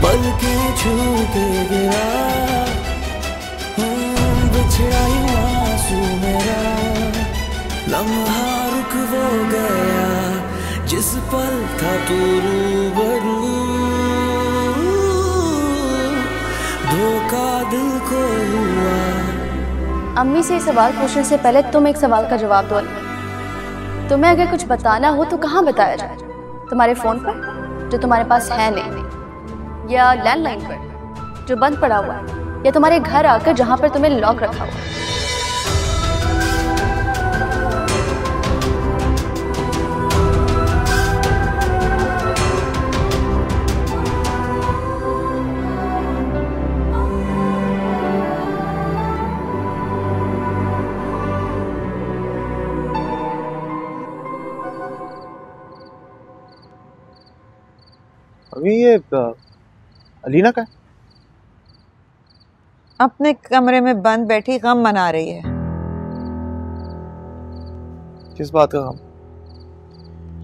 पलकें छू के गिरा, बिछड़ा यूं आंसू मेरा, लम्हा रुक वो गया जिस पल था तू रूबरू, धोखा दिल को हुआ। अम्मी से सवाल पूछने से पहले तुम एक सवाल का जवाब दो। तुम्हें अगर कुछ बताना हो तो कहाँ बताया जाए? तुम्हारे फोन पर जो तुम्हारे पास है नहीं, या लैंडलाइन पर जो बंद पड़ा हुआ है, या तुम्हारे घर आकर जहाँ पर तुम्हें लॉक रखा हुआ है? अभी ये अलीना का है? अपने कमरे में बंद बैठी गम मना रही है। किस बात का गम?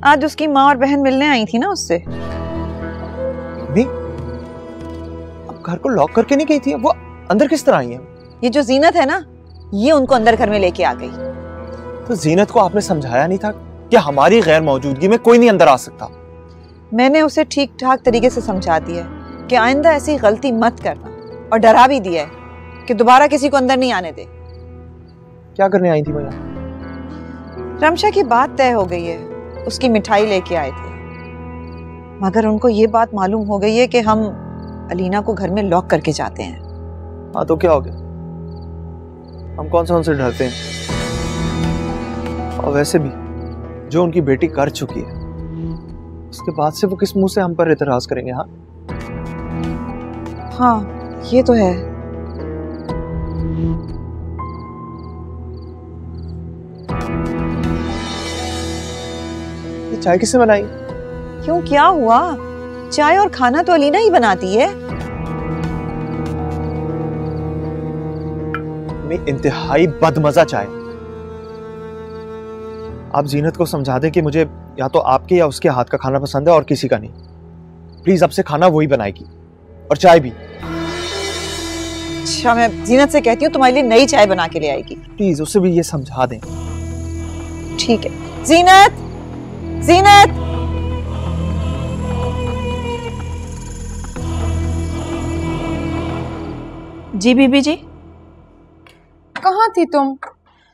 आज उसकी माँ और बहन मिलने आई थी ना उससे। मम्मी, अब घर को लॉक करके नहीं गई थी? वो अंदर किस तरह आई है? ये जो जीनत है ना, ये उनको अंदर घर में लेके आ गई। तो जीनत को आपने समझाया नहीं था कि हमारी गैर मौजूदगी में कोई नहीं अंदर आ सकता? मैंने उसे ठीक ठाक तरीके से समझा दिया है कि आइंदा ऐसी गलती मत करना, और डरा भी दिया है कि दोबारा किसी को अंदर नहीं आने दे। क्या करने आई थी भैया? रमशा की बात तय हो गई है, उसकी मिठाई लेके आए थे, मगर उनको ये बात मालूम हो गई है कि हम अलीना को घर में लॉक करके जाते हैं। हाँ तो क्या हो गया? हम कौन सा उनसे डरते हैं? और वैसे भी जो उनकी बेटी कर चुकी है, उसके बाद से वो किस मुंह से हम पर इतराज करेंगे? हाँ ये तो है। ये चाय किसने बनाई? क्यों, क्या हुआ? चाय और खाना तो अलीना ही बनाती है। मैं इंतहाई बदमजा चाय। आप जीनत को समझा दें कि मुझे या तो आपके या उसके हाथ का खाना पसंद है और किसी का नहीं। प्लीज अब से खाना वही बनाएगी और चाय भी। अच्छा, मैं जीनत से कहती हूँ तुम्हारे लिए नई चाय बना के ले आएगी। प्लीज उसे भी ये समझा दें। ठीक है। जीनत, जीनत, जी बीबी जी। कहाँ थी तुम?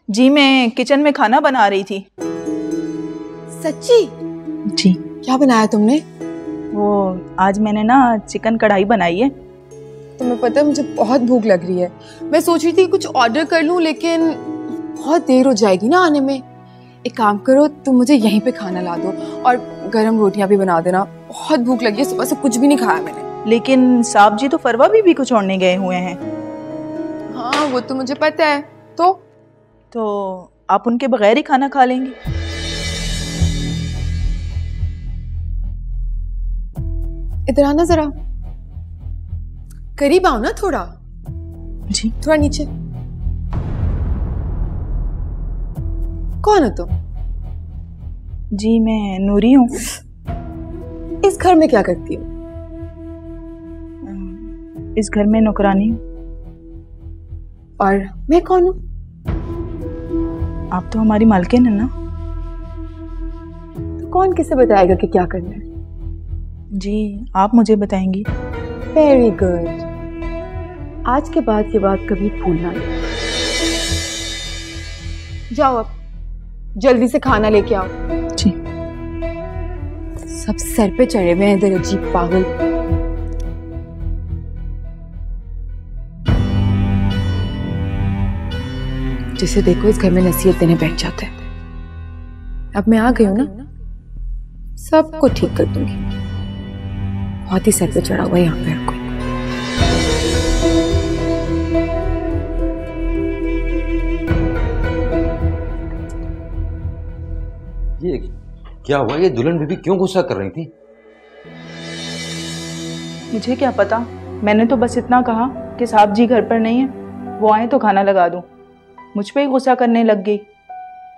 जी मैं किचन में खाना बना रही थी। सच्ची? जी। क्या बनाया तुमने? वो आज मैंने ना चिकन कढ़ाई बनाई है। तुम्हें पता है मुझे बहुत भूख लग रही है। मैं सोच रही थी कुछ ऑर्डर कर लूं, लेकिन बहुत देर हो जाएगी ना आने में। एक काम करो, तुम मुझे यहीं पे खाना ला दो और गरम रोटियां भी बना देना। बहुत भूख लगी है, सुबह से कुछ भी नहीं खाया मैंने। लेकिन साहब जी तो फरवा भी कुछ छोड़ने गए हुए हैं। हाँ वो तो मुझे पता है। तो आप उनके बगैर ही खाना खा लेंगी? इधर आना जरा, करीब आओ ना थोड़ा। जी। थोड़ा नीचे। कौन हो तुम? जी मैं नूरी हूँ। इस घर में क्या करती हो? इस घर में नौकरानी हूँ। और मैं कौन हूँ? आप तो हमारी मालकिन है ना। तो कौन किसे बताएगा कि क्या करना है? जी आप मुझे बताएंगी। Very good. आज के बाद ये बात कभी भूलना नहीं। जाओ अब जल्दी से खाना लेके आओ। जी। सब सर पे चढ़े हुए हैं इधर, अजीब पागल। जिसे देखो इस घर में नसीहत देने बैठ जाता है। अब मैं आ गई हूं ना, सबको ठीक कर दूंगी। बहुत ही सर पे चढ़ा हुआ है यहाँ पे हर कोई। ये क्या हुआ? ये दुल्हन बीबी क्यों गुस्सा कर रही थी? मुझे क्या पता, मैंने तो बस इतना कहा कि साहब जी घर पर नहीं है, वो आए तो खाना लगा दूं। मुझ पे ही गुस्सा करने लग गई।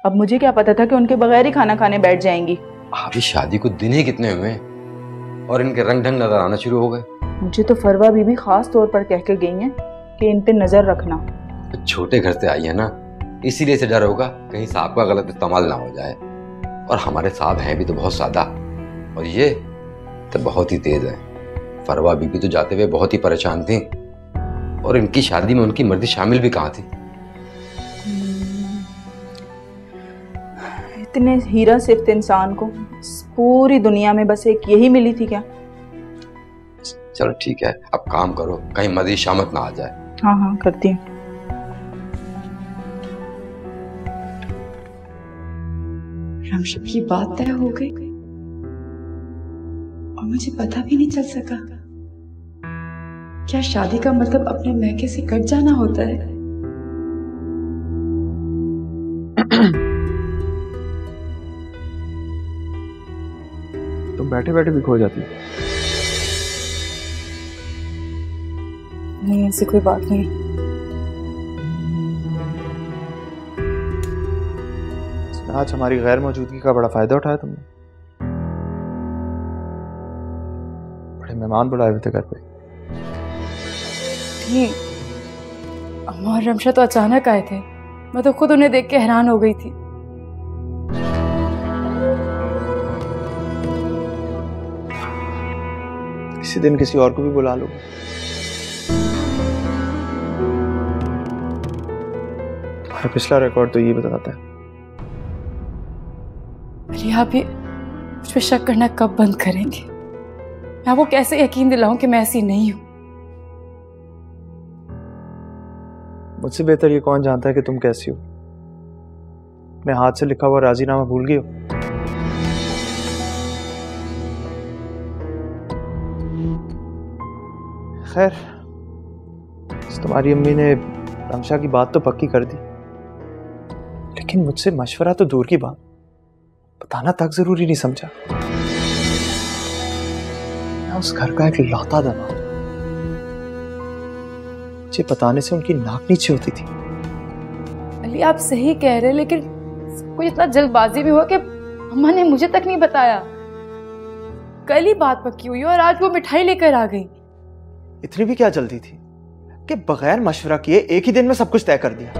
अब मुझे क्या पता था कि उनके बगैर ही खाना खाने बैठ जाएंगी। अभी शादी को दिन ही कितने हुए हैं और इनके रंग ढंग नजर आना शुरू हो गए। मुझे तो फरवा बीबी खास तौर पर कह के गई हैं कि इन पे नजर रखना। छोटे घर से आई है ना, इसीलिए से डर होगा कहीं साहब का गलत इस्तेमाल ना हो जाए। और हमारे साहब हैं भी तो बहुत सादा, और ये तो बहुत ही तेज है। फरवा बीबी तो जाते हुए बहुत ही परेशान थी, और इनकी शादी में उनकी मर्दी शामिल भी कहाँ थी। इतने हीरा सिर्फ इंसान को पूरी दुनिया में बस एक यही मिली थी क्या? चलो ठीक है, अब काम करो, कहीं मजीद शामत ना आ जाए। हाँ हाँ करती हूँ। रमशा की बात तय हो गई और मुझे पता भी नहीं चल सका। क्या शादी का मतलब अपने मैके से कट जाना होता है? तुम बैठे बैठे भी खो जाती हो। नहीं, ऐसी कोई बात नहीं। आज हमारी गैर मौजूदगी का बड़ा फायदा उठाया तुमने। बड़े मेहमान बुलाए हुए थे घर पे। अम्मा और रमशा तो अचानक आए थे। मैं तो खुद उन्हें देख के हैरान हो गई थी। इसी दिन किसी और को भी बुला लो। पिछला रिकॉर्ड तो ये बताता है। अरे आप भी मुझ पे शक करना कब बंद करेंगे? मैं आपको कैसे यकीन दिलाऊं कि मैं ऐसी नहीं हूं? मुझसे बेहतर ये कौन जानता है कि तुम कैसी हो? अपने हाथ से लिखा हुआ राजीनामा भूल गई हो? खैर, तुम्हारी अम्मी ने रमशा की बात तो पक्की कर दी, लेकिन मुझसे मशवरा तो दूर की बात, बताना तक जरूरी नहीं समझा। मैं उस घर का एक लौता दबा, मुझे बताने से उनकी नाक नीचे होती थी। अली आप सही कह रहे, लेकिन कोई इतना जल्दबाजी में हुआ कि अम्मा ने मुझे तक नहीं बताया। कल ही बात पक्की हुई और आज वो मिठाई लेकर आ गई। इतनी भी क्या जल्दी थी कि बगैर मशवरा किए एक ही दिन में सब कुछ तय कर दिया।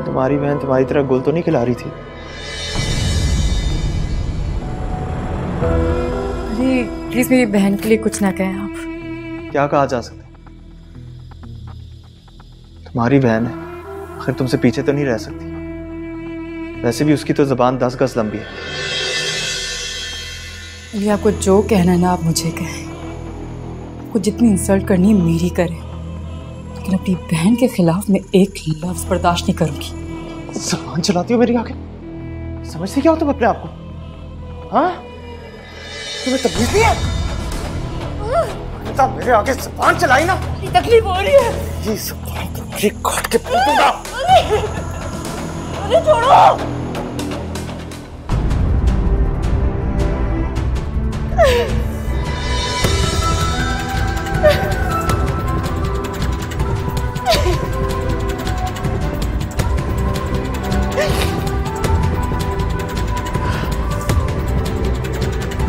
तुम्हारी बहन तुम्हारी तरह गुल तो नहीं खिला रही थी? अरे प्लीज मेरी बहन के लिए कुछ ना कहें आप। क्या कहा जा सकता? तुम्हारी बहन है, आखिर तुमसे पीछे तो नहीं रह सकती। वैसे भी उसकी तो जुबान 10 गज लंबी है। अली आपको जो कहना है ना आप मुझे कहें। आपको जितनी इंसल्ट करनी है मेरी करें, लेकिन अपनी बहन के खिलाफ मैं एक लफ्ज बर्दाश्त नहीं करूंगी। जुबान चलाती हो मेरी आगे? समझती क्या हो तुम अपने आप को? हाँ, तुम्हें तकलीफ नहीं है? मेरे आगे जुबान चलाई ना, तकलीफ हो रही है। ये जुबान को काट के फेंक दूंगा। अरे छोड़ो।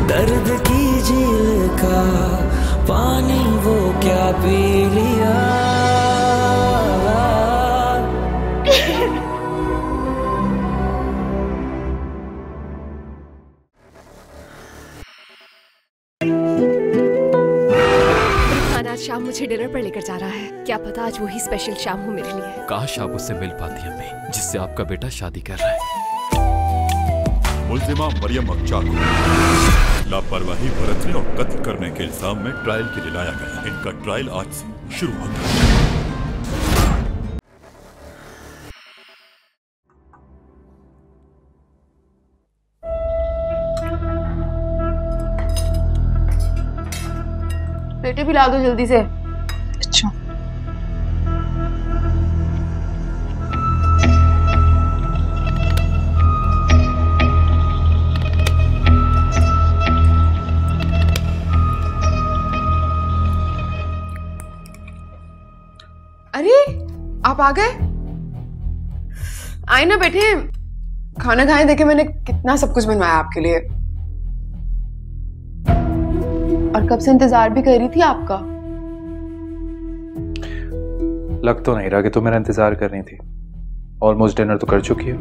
दर्द की झील का पानी वो क्या पी लिया। आज शाम मुझे डिनर पर लेकर जा रहा है। क्या पता आज वही स्पेशल शाम हो मेरे लिए। काश आप उससे मिल पाती अम्मी, जिससे आपका बेटा शादी कर रहा है। मुल्जिमा मरियम अख्चा को लापरवाही बरतने और कत्ल करने के इल्जाम में ट्रायल के लिए लाया गया। इनका ट्रायल आज से शुरू होता है। बेटे भी ला दो जल्दी से। अच्छा अरे आप आ गए? आए ना बैठे, खाना खाएं। देखे मैंने कितना सब कुछ बनवाया आपके लिए, और कब से इंतजार भी कर रही थी आपका। लग तो नहीं रहा कि तुम मेरा इंतजार कर रही थी। ऑलमोस्ट डिनर तो कर चुकी है।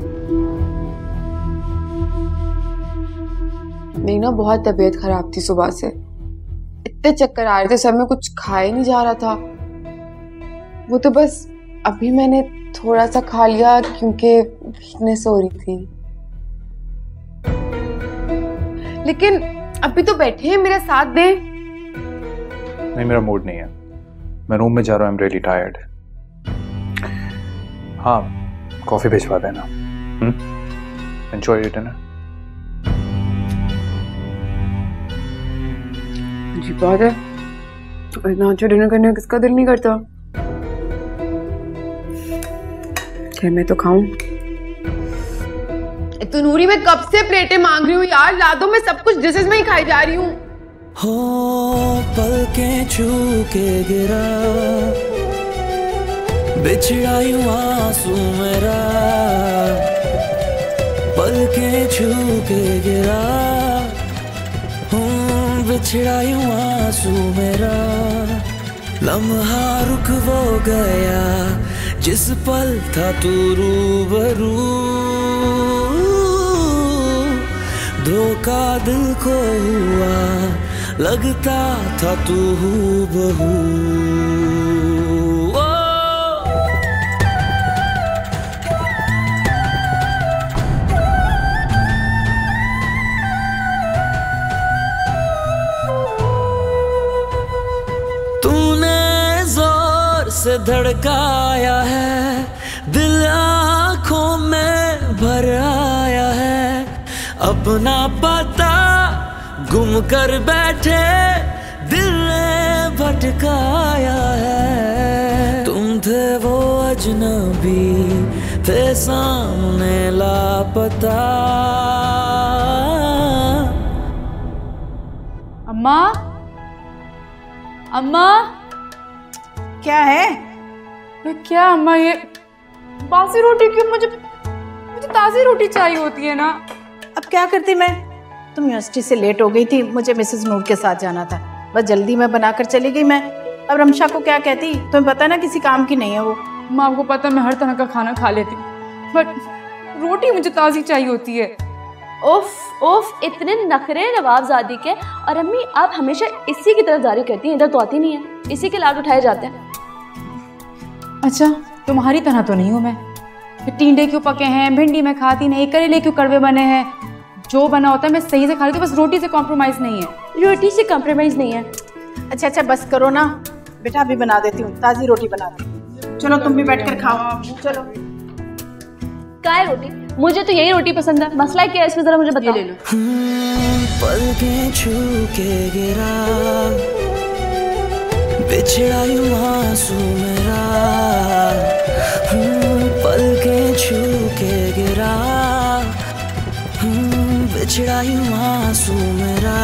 मेरी ना बहुत तबीयत खराब थी सुबह से, इतने चक्कर आ रहे थे, सब में कुछ खाया नहीं जा रहा था। वो तो बस अभी मैंने थोड़ा सा खा लिया क्योंकि वीकनेस हो रही थी। लेकिन अभी तो बैठे हैं, मेरा साथ दे। नहीं, मेरा मूड नहीं है, मैं रूम में जा रहा हूँ। I am really tired. हाँ, कॉफी भिजवा देना। Enjoy your dinner. जी बात है, तो इतना अच्छा डिनर करने का किसका दिल नहीं करता। क्या मैं तो खाऊं। तो नूरी, मैं कब से प्लेटें मांग रही हूँ यार, ला दो। मैं सब कुछ डिशेस में ही खाई जा रही हूँ। हो पलकें छू के गिरा, बिछड़ा यूं आंसू मेरा, पलकें छू के गिरा, बिछड़ा यूं आंसू मेरा, लम्हा रुक वो गया जिस पल था तू रूबरू, धोखा दिल को हुआ लगता था तू हूबहू। से धड़काया है, दिल आंखों में भर आया है, अपना पता गुम कर बैठे दिल ने भटकाया है। तुम थे वो अजनबी, थे सामने लापता। अम्मा, अम्मा, क्या है? क्या अम्मा, ये बासी रोटी क्यों? मुझे ताज़ी रोटी चाहिए होती है ना। अब क्या करती मैं? तुम यूनिवर्सिटी से लेट हो गई थी, मुझे मिसेस नूर के साथ जाना था, बस जल्दी में बनाकर चली गई मैं। अब रमशा को क्या कहती? तुम्हें पता ना किसी काम की नहीं है वो। माँ, आपको पता मैं हर तरह का खाना खा लेती, बट रोटी मुझे ताज़ी चाहिए होती है। उफ उफ, इतने नखरे नवाबजादी के। और अम्मी, आप हमेशा इसी की तरफदारी करती हैं, इधर तो आती नहीं है, इसी के लाड उठाए जाते हैं। अच्छा, तुम्हारी तरह तो नहीं हूँ मैं। टिंडे क्यों पके हैं, भिंडी में खाती नहीं, करेले क्यों कड़वे बने हैं, जो बना होता है मैं सही से खा लेती हूँ, बस रोटी से कॉम्प्रोमाइज़ नहीं है। रोटी से कॉम्प्रोमाइज़ नहीं है? अच्छा अच्छा, बस करो ना बेटा, अभी बना देती हूँ, ताज़ी रोटी बना दी। चलो तुम भी बैठ कर खाओ। चलो। क्या है रोटी? मुझे तो यही रोटी पसंद है, मसला क्या है इसमें, जरा मुझे बता। ले लो। पलकें छू के गिरा, बिछड़ा यूं आंसू मेरा, पलकें छू के गिरा, बिछड़ा यूं आंसू मेरा।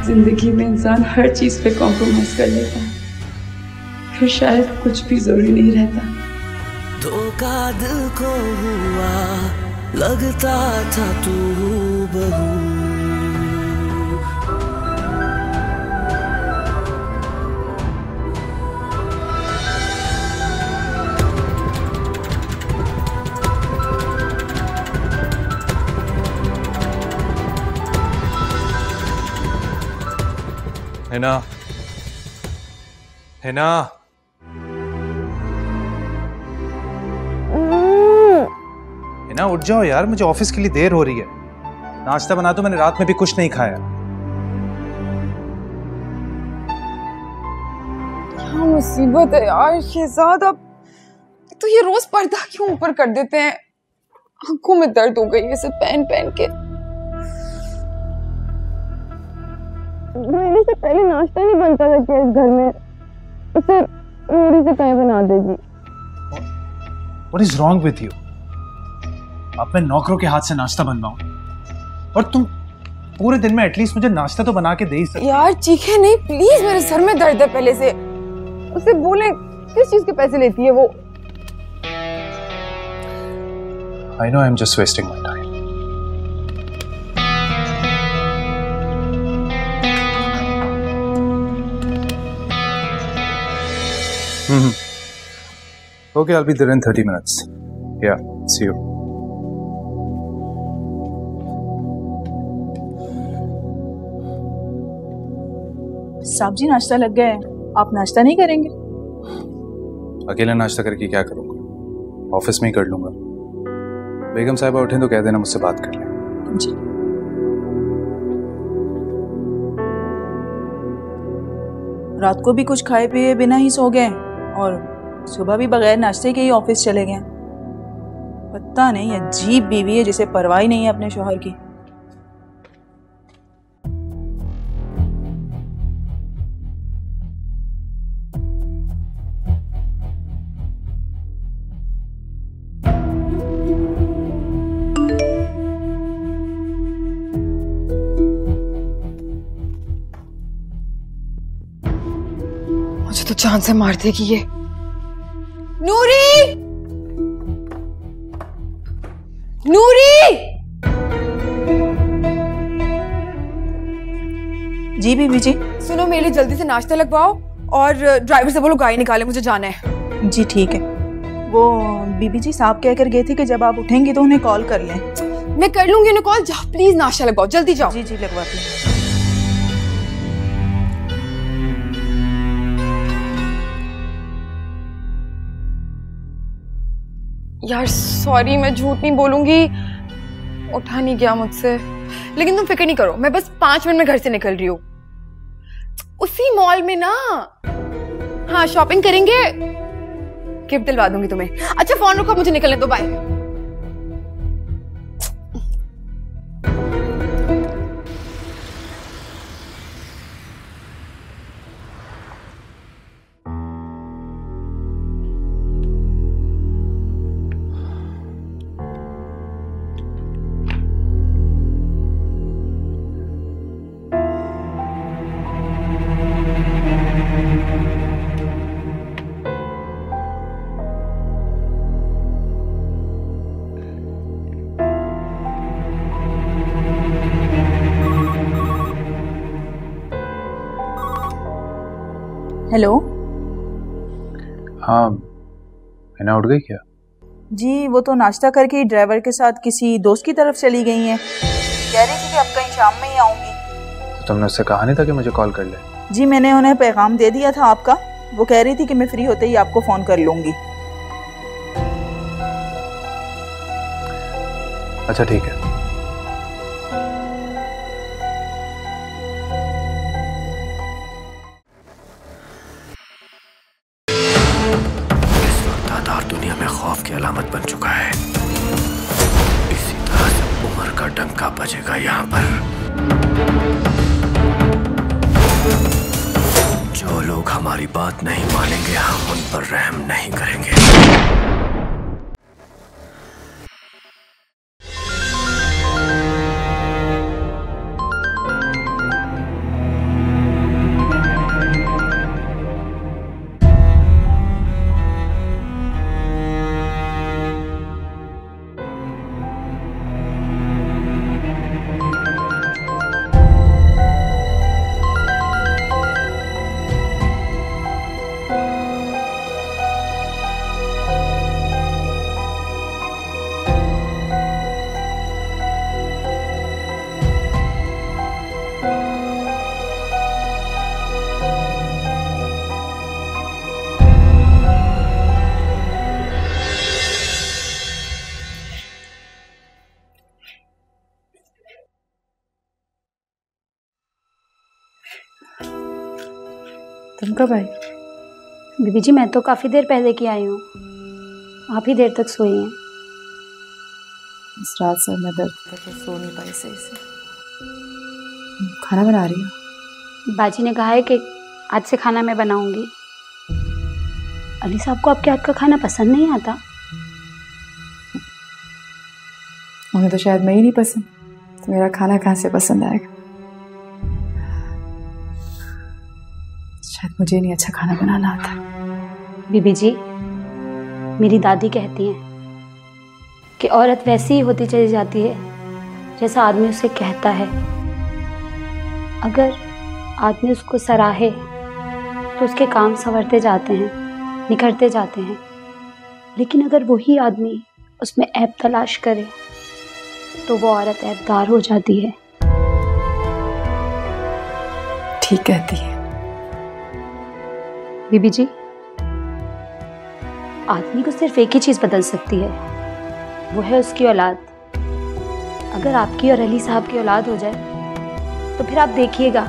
जिंदगी में इंसान हर चीज पे कॉम्प्रोमाइज कर लेता है, फिर शायद कुछ भी जरूरी नहीं रहता। धोखा दिल को हुआ लगता था तू बहू। हिना, हिना, हिना उठ जाओ यार, मुझे ऑफिस के लिए देर हो रही है। नाश्ता बना दो, मैंने रात में भी कुछ नहीं खाया। क्या मुसीबत है यार शहजाद, अब तो ये रोज पर्दा क्यों ऊपर कर देते हैं? आंखों में दर्द हो गई है इसे पहन पहन के। मेरे से पहले नाश्ता नहीं बनता था क्या इस घर में? उसे नूरी से कहीं बना देगी। What is wrong with you? अब मैं नौकरों के हाथ से नाश्ता बनवाऊं, और तुम पूरे दिन में एटलीस्ट मुझे नाश्ता तो बना के दे ही सकते। यार चीखे नहीं प्लीज, मेरे सर में दर्द है पहले से। उसे बोले किस चीज के पैसे लेती है वो? I know I'm just wasting my time. Okay, I'll be there in 30 minutes. Yeah, see you. साहब जी नाश्ता लग गया है, आप नाश्ता नहीं करेंगे? अकेला नाश्ता करके क्या करूंगा? ऑफिस में ही कर लूंगा। बेगम साहिबा उठें तो कह देना मुझसे बात कर लें। जी। रात को भी कुछ खाए पिए बिना ही सो गए और सुबह भी बगैर नाश्ते के ही ऑफिस चले गए। पता नहीं, अजीब बीवी है जिसे परवाह ही नहीं है अपने शौहर की। मुझे तो जान से मार देगी ये। नूरी! नूरी! जी बीबी जी। सुनो, मेरे लिए जल्दी से नाश्ता लगवाओ और ड्राइवर से बोलो गाड़ी निकाले, मुझे जाना है। जी ठीक है। वो बीबी जी साहब कहकर गए थे कि जब आप उठेंगी तो उन्हें कॉल कर लें। मैं कर लूंगी उन्हें कॉल। जाओ प्लीज नाश्ता लगवाओ, जल्दी जाओ। जी जी लगवाती हूँ। यार सॉरी, मैं झूठ नहीं बोलूंगी, उठा नहीं गया मुझसे। लेकिन तुम फिक्र नहीं करो, मैं बस 5 मिनट में घर से निकल रही हूँ। उसी मॉल में ना। हाँ, शॉपिंग करेंगे, गिफ्ट दिलवा दूंगी तुम्हें। अच्छा फोन रखो, मुझे निकलने दो, बाय। हेलो। हाँ, हिना उठ गई क्या? जी वो तो नाश्ता करके ड्राइवर के साथ किसी दोस्त की तरफ चली गई हैं। कह रही थी कि अब कहीं शाम में ही आऊंगी। तो तुमने उससे कहा नहीं था कि मुझे कॉल कर ले? जी मैंने उन्हें पैगाम दे दिया था आपका। वो कह रही थी कि मैं फ्री होते ही आपको फोन कर लूंगी। अच्छा ठीक है। दुनिया में खौफ की अलामत बन चुका है। इसी तरह से उम्र का डंका बजेगा यहाँ पर। जो लोग हमारी बात नहीं मानेंगे, हम उन पर रहम नहीं करेंगे। तुम कब आई? बीबी जी मैं तो काफ़ी देर पहले की आई हूँ, आप ही देर तक सोई हैं। इस रात सर में दर्द तक सो नहीं पाई सही से। खाना बना रही हूँ। बाजी ने कहा है कि आज से खाना मैं बनाऊंगी। अली साहब को आपके हाथ का खाना पसंद नहीं आता? उन्हें तो शायद मैं ही नहीं पसंद, तो मेरा खाना कहाँ से पसंद आएगा। शायद मुझे नहीं अच्छा खाना बनाना आता। बीबी जी मेरी दादी कहती हैं कि औरत वैसी ही होती चली जाती है जैसा आदमी उसे कहता है। अगर आदमी उसको सराहे तो उसके काम संवरते जाते हैं, निखरते जाते हैं, लेकिन अगर वही आदमी उसमें ऐब तलाश करे तो वो औरत ऐबदार हो जाती है। ठीक कहती है बीबी जी। आदमी को सिर्फ एक ही चीज बदल सकती है, वो है उसकी औलाद। अगर आपकी और अली साहब की औलाद हो जाए तो फिर आप देखिएगा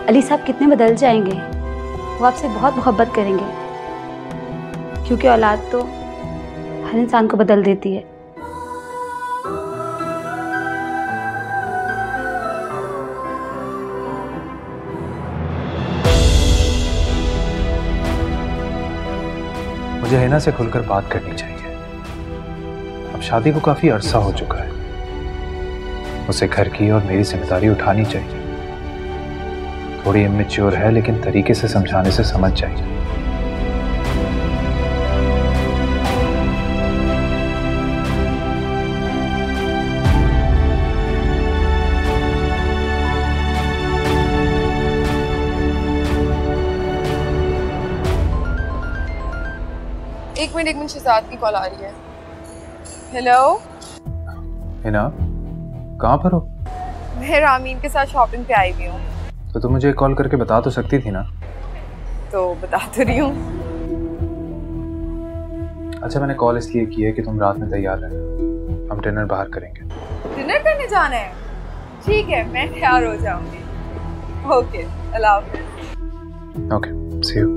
अली साहब कितने बदल जाएंगे। वो आपसे बहुत मोहब्बत करेंगे, क्योंकि औलाद तो हर इंसान को बदल देती है। मुझे हिना से खुलकर बात करनी चाहिए। अब शादी को काफी अरसा हो चुका है, उसे घर की और मेरी जिम्मेदारी उठानी चाहिए। थोड़ी इमेच्योर है लेकिन तरीके से समझाने से समझ जाएगी। एक मिनट शहजाद की कॉल आ रही है। हेलो हिना, कहाँ पर हो? मैं रामीन के साथ शॉपिंग पे आई हुई हूँ। तो तुम मुझे कॉल करके बता तो सकती थी ना। तो बता तो रही हूँ। अच्छा, मैंने कॉल इसलिए की है कि तुम रात में तैयार रहना, हम डिनर बाहर करेंगे। डिनर करने जाना है? ठीक है, मैं तैयार हो जाऊंगी। ओके, अल्लाह हाफिज़। Okay, see you.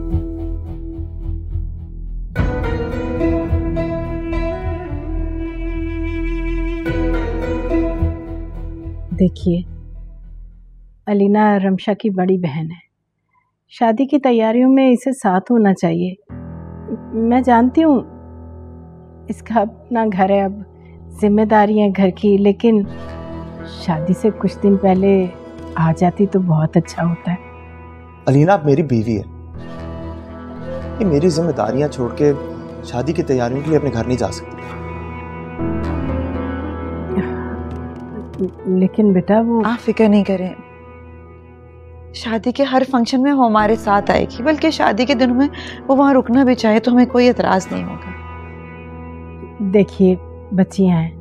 देखिए, अलीना रमशा की बड़ी बहन है। शादी की तैयारियों में इसे साथ होना चाहिए। मैं जानती हूँ इसका अपना घर है, अब जिम्मेदारी है घर की, लेकिन शादी से कुछ दिन पहले आ जाती तो बहुत अच्छा होता है। अलीना, आप मेरी बीवी है। ये मेरी जिम्मेदारियां छोड़ के शादी की तैयारियों के लिए अपने घर नहीं जा सकती। लेकिन बेटा वो आप फिक्र नहीं करें, शादी के हर फंक्शन में वो हमारे साथ आएगी, बल्कि शादी के दिनों में वो वहाँ रुकना भी चाहे तो हमें कोई एतराज नहीं होगा। देखिए, बच्चियां हैं,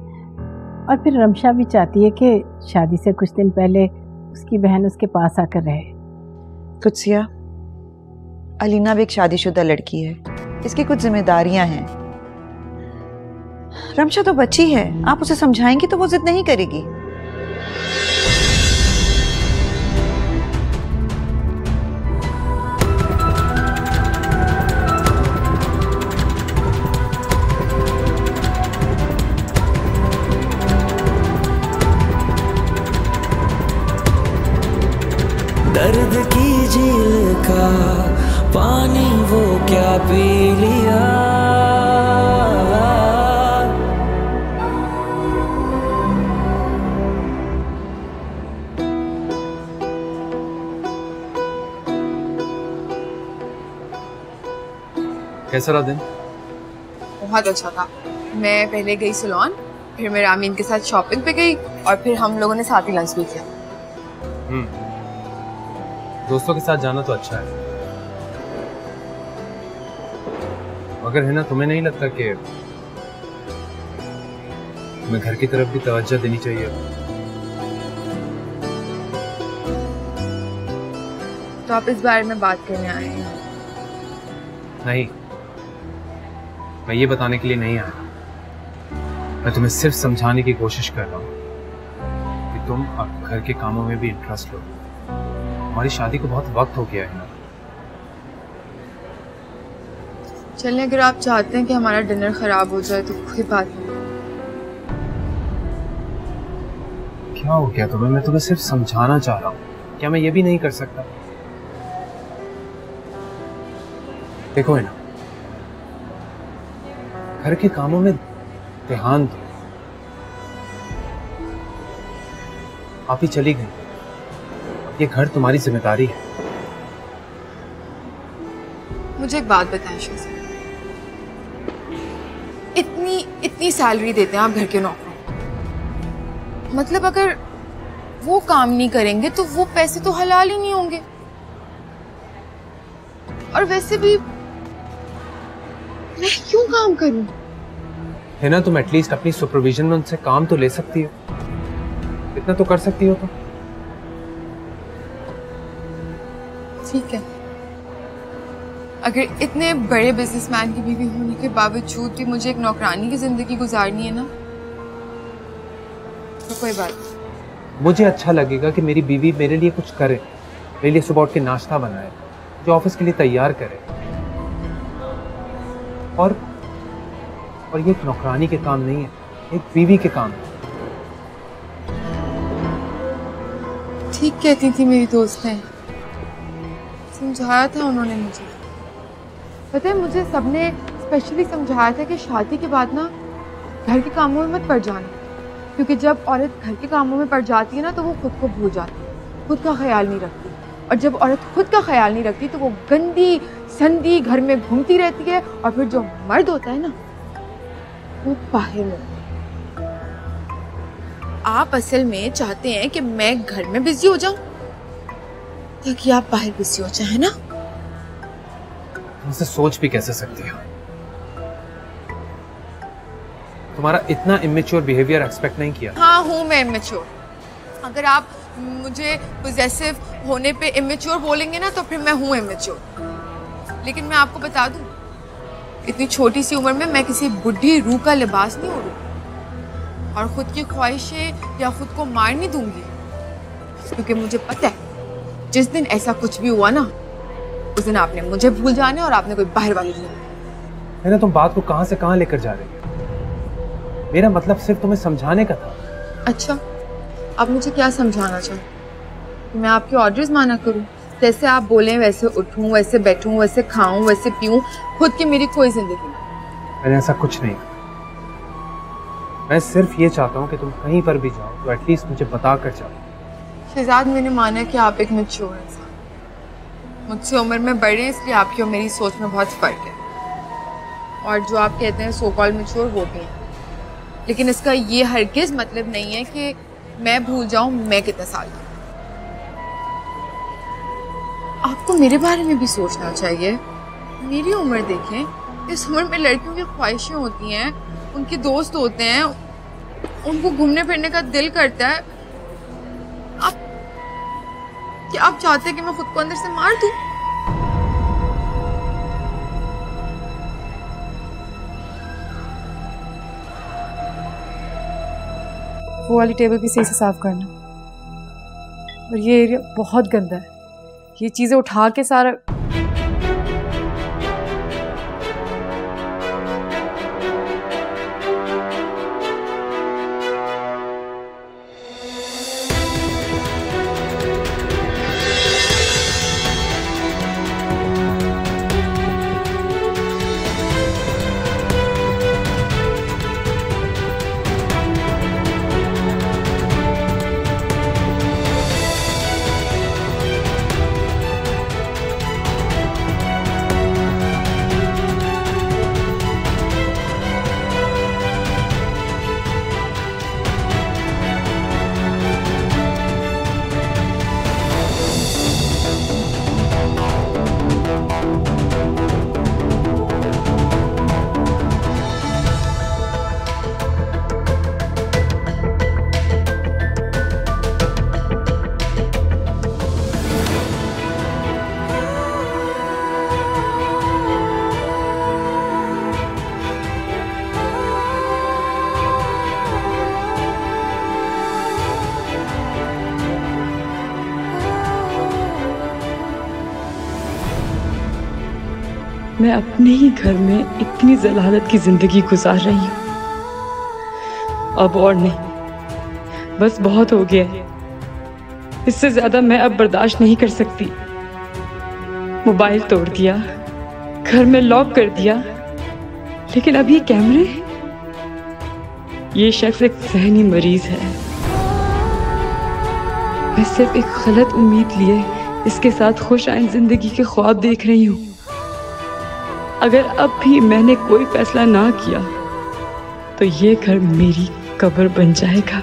और फिर रमशा भी चाहती है कि शादी से कुछ दिन पहले उसकी बहन उसके पास आकर रहे। कुत्सिया, अलीना भी एक शादीशुदा लड़की है, इसकी कुछ जिम्मेदारियां हैं। रमशा तो बच्ची है, आप उसे समझाएंगी तो वो जिद नहीं करेगी। दर्द की झील का पानी वो क्या पी लिया। कैसा रहा दिन? बहुत अच्छा था। मैं पहले गई सलोन, फिर मैं रामीन के साथ शॉपिंग पे गई, और फिर हम लोगों ने साथ ही लंच भी किया। दोस्तों के साथ जाना तो अच्छा है, मगर है ना, तुम्हें नहीं लगता कि तुम्हें घर की तरफ भी तवज्जो देनी चाहिए? तो आप इस बारे में बात करने आए हैं? नहीं, मैं ये बताने के लिए नहीं आया। मैं तुम्हें सिर्फ समझाने की कोशिश कर रहा हूँ कि तुम अब घर के कामों में भी इंटरेस्ट लो। हमारी शादी को बहुत वक्त हो गया है ना। चलिए, अगर आप चाहते हैं कि हमारा डिनर खराब हो जाए तो कोई बात नहीं। क्या हो गया तुम्हें? मैं तुम्हें सिर्फ समझाना चाह रहा हूँ। क्या मैं ये भी नहीं कर सकता? देखो है ना, घर के कामों में ध्यान दो। आप ही चली गई, ये घर तुम्हारी जिम्मेदारी है। मुझे एक बात बताएं शहजाद, इतनी सैलरी देते हैं आप घर के नौकर, मतलब अगर वो काम नहीं करेंगे तो वो पैसे तो हलाल ही नहीं होंगे। और वैसे भी मैं क्यों काम करूं? है ना, तुम एटलीस्ट अपनी सुपरविजन में उनसे काम तो ले सकती हो, इतना तो कर सकती हो तो। ठीक है, अगर इतने बड़े बिजनेसमैन की बीवी होने के बावजूद भी मुझे एक नौकरानी की जिंदगी गुजारनी है ना, तो कोई बात नहीं। मुझे अच्छा लगेगा कि मेरी बीवी मेरे लिए कुछ करे, मेरे लिए सुबह उठ के नाश्ता बनाए, जो ऑफिस के लिए तैयार करे। और ये एक नौकरानी के काम नहीं है, एक बीवी के काम है। ठीक कहती थी मेरी दोस्त ने, समझाया था उन्होंने मुझे। पता है, मुझे सबने स्पेशली समझाया था कि शादी के बाद ना घर के कामों में मत पड़ जाना, क्योंकि जब औरत घर के कामों में पड़ जाती है ना तो वो खुद को भूल जाती है, खुद का ख्याल नहीं रखती। और जब औरत खुद का ख्याल नहीं रखती तो वो गंदी संदी घर में घूमती रहती है, और फिर जो मर्द होता है ना वो बाहर में। आप असल में चाहते हैं कि मैं घर में बिजी हो जाऊं ताकि आप बाहर बिजी हो जाए, है ना? मुझसे सोच भी कैसे सकती हो? तुम्हारा इतना इमेच्योर बिहेवियर एक्सपेक्ट नहीं किया। हाँ, हूँ मैं इमेच्योर। अगर आप मुझे पॉजेसिव होने पे इमेच्योर बोलेंगे ना तो फिर मैं हूँ इमेच्योर। लेकिन मैं आपको बता दूं, इतनी छोटी सी उम्र में मैं किसी बुढ़ी रूह का लिबास नहीं ओढ़ूं और खुद की ख्वाहिशें या खुद को मार नहीं दूंगी, क्योंकि मुझे पता है जिस दिन ऐसा कुछ भी हुआ ना उस दिन आपने मुझे भूल जाना और आपने कोई बाहर वाली भूल। है ना, तुम बात को कहां से कहां लेकर जा रही हो? मेरा मतलब सिर्फ तुम्हें समझाने का था। अच्छा, आप मुझे क्या समझाना चाहते? मैं आपके ऑर्डर्स माना करूं? जैसे आप बोलें वैसे उठूं, वैसे बैठूं, वैसे खाऊं, वैसे पीऊं, खुद की मेरी कोई जिंदगी नहीं। मैंने ऐसा कुछ नहीं। मैं सिर्फ ये चाहता हूँ कि तुम कहीं पर भी जाओ तो एटलीस्ट मुझे बता कर जाओ। शहजाद, मैंने माना कि आप एक मैच्योर इंसान, मुझसे उम्र में बड़े हैं, इसलिए आपकी और मेरी सोच में बहुत फर्क है। और जो आप कहते हैं सो कॉल्ड मैच्योर वो भी हैं, लेकिन इसका ये हरगिज़ मतलब नहीं है कि मैं भूल जाऊं मैं कितने साल की। आपको मेरे बारे में भी सोचना चाहिए। मेरी उम्र देखें, इस उम्र में लड़कियों की ख्वाहिशें होती हैं, उनके दोस्त होते हैं, उनको घूमने फिरने का दिल करता है। क्या आप चाहते हैं कि मैं खुद को अंदर से मार दूं? वो वाली टेबल भी सही से साफ करना। और ये एरिया बहुत गंदा है, ये चीजें उठा के सारा। मैं अपने ही घर में इतनी जलालत की जिंदगी गुजार रही हूँ, अब और नहीं, बस बहुत हो गया है। इससे ज्यादा मैं अब बर्दाश्त नहीं कर सकती। मोबाइल तोड़ दिया, घर में लॉक कर दिया, लेकिन अब ये कैमरे, ये शख्स एक ज़हनी मरीज है। मैं सिर्फ एक गलत उम्मीद लिए इसके साथ खुश आइन जिंदगी के ख्वाब देख रही हूँ। अगर अब भी मैंने कोई फैसला ना किया तो ये घर मेरी कब्र बन जाएगा।